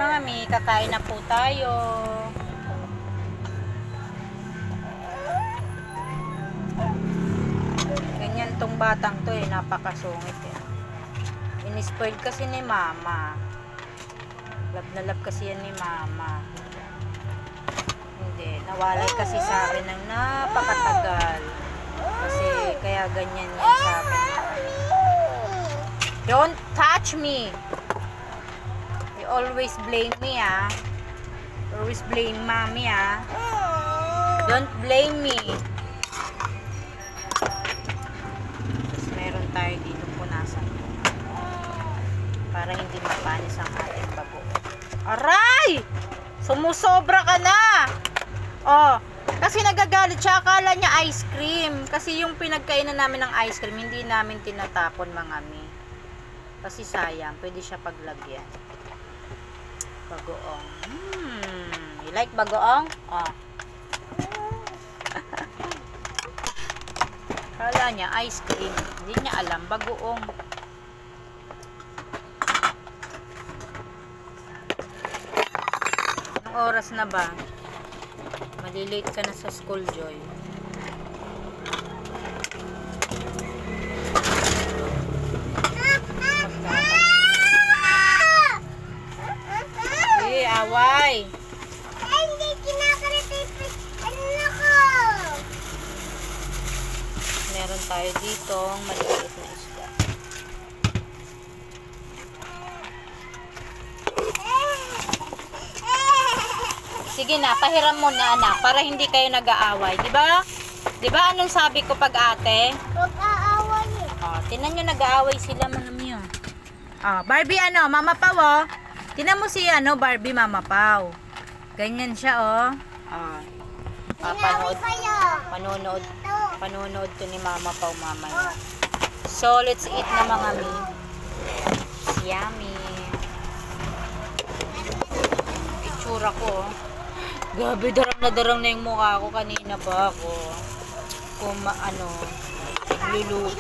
Mga mi, kakain na po tayo. Ganyan tong batang to eh, napakasungit eh. Inispoiled kasi ni mama. Love na love kasi yan ni mama. Hindi, nawalay kasi sa akin ng napakatagal. Kasi kaya ganyan yan sa akin. Don't touch me. You always blame me ah. Always blame mommy ah. Don't blame me. Tapos meron tayo dito punasan. Para hindi mapanis ang ating bago. Aray! Sumusobra ka na! Oh, kasi nagagalit siya. Akala niya ice cream. Kasi yung pinagkainan namin ng ice cream, hindi namin tinatapon mga mi. Kasi sayang. Pwede siya paglagyan. Bagoong. You like bagoong? Oh. Akala niya ice cream. Hindi niya alam. Bagoong. Oras na ba? Malilate ka na sa school, Joy. Eh, away. Hindi kinakarapipit. Ano ko? Meron tayo dito maliliit na isda. Sige na, pahiram mo na anak para hindi kayo nag-aaway, 'di ba? 'Di ba anong sabi ko pag ate? Mag-aaway eh. Oh, tinan niyo nag-aaway sila mga miyo. Ah, Barbie ano, Mama Pau oh. Tinan mo si ano, Barbie Mama Pau. Ganyan siya oh. Ah. Panonood to ni Mama Pau mamaya. So, let's eat na mga mi. Yummy. Itsura ko oh. Gabi, darang na yung mukha ko. Kanina ba ako luluto.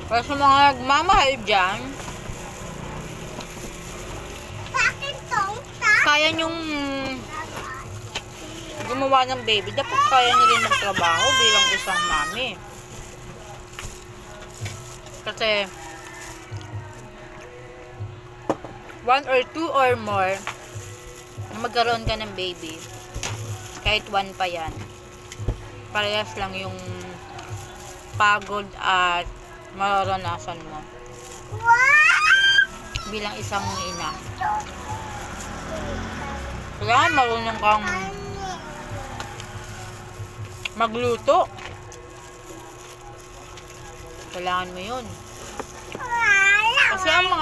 Para sa mga nagmamahal dyan, kaya nyong gumawa ng baby, dapat kaya nyo rin magtrabaho bilang isang mami. Kasi 1 or 2 or more na magkaroon ka ng baby, kahit 1 pa yan, parehas lang yung pagod at mararanasan mo bilang isang ina. Kailangan marunong kang magluto. Kailangan mo yun. Kasi ang mga